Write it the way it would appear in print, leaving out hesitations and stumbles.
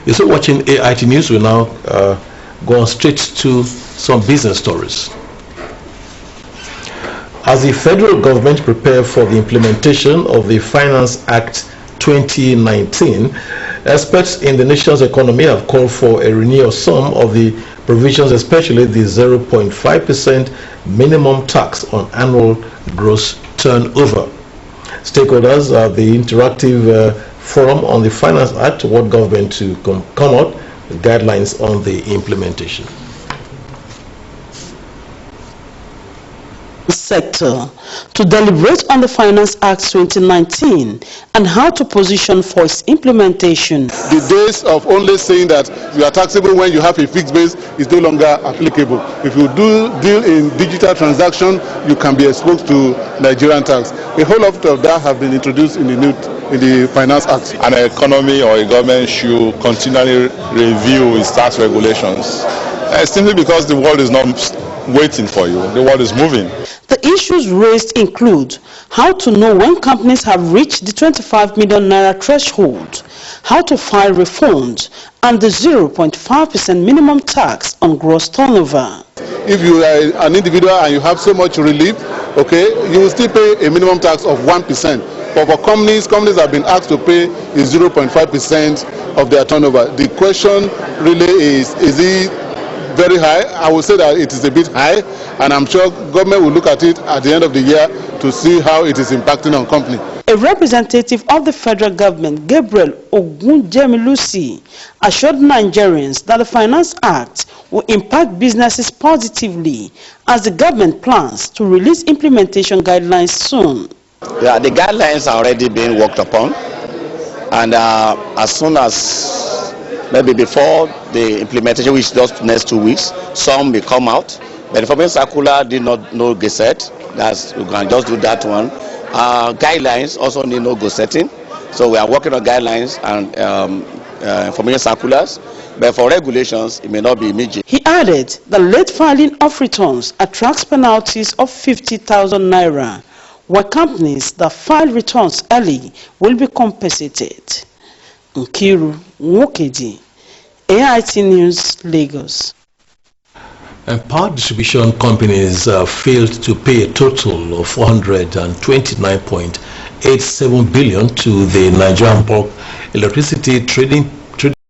You're still watching AIT News. We now go on straight to some business stories. As the federal government prepares for the implementation of the Finance Act 2019, experts in the nation's economy have called for a renewal of some of the provisions, especially the 0.5% minimum tax on annual gross turnover. Stakeholders at the interactive forum on the Finance Act want government to come out with guidelines on the implementation. Sector to deliberate on the Finance Act 2019 and how to position for its implementation. The days of only saying that you are taxable when you have a fixed base is no longer applicable. If you do deal in digital transaction, you can be exposed to Nigerian tax. A whole lot of that have been introduced in the Finance Act. An economy or a government should continually review its tax regulations. Simply because the world is not waiting for you, the world is moving. The issues raised include how to know when companies have reached the 25 million naira threshold, how to file refunds, and the 0.5% minimum tax on gross turnover. If you are an individual and you have so much relief, okay, you will still pay a minimum tax of 1%. But for companies have been asked to pay 0.5% of their turnover. The question really is it very high? I would say that it is a bit high, and I'm sure government will look at it at the end of the year to see how it is impacting on company. A representative of the federal government, Gabriel Ogunjemilusi, assured Nigerians that the Finance Act will impact businesses positively as the government plans to release implementation guidelines soon. Yeah, the guidelines are already being worked upon, and as soon as maybe before the implementation, which is just next 2 weeks, some may come out. But the information circular did not know gazette. That's, we can just do that one. Guidelines also need no gazetting. So we are working on guidelines and information circulars. But for regulations, it may not be immediate. He added the late filing of returns attracts penalties of 50,000 naira, where companies that file returns early will be compensated. Nkiru Nwokedi, AIT News, Lagos. And power distribution companies failed to pay a total of 429.87 billion to the Nigerian Bulk Electricity Trading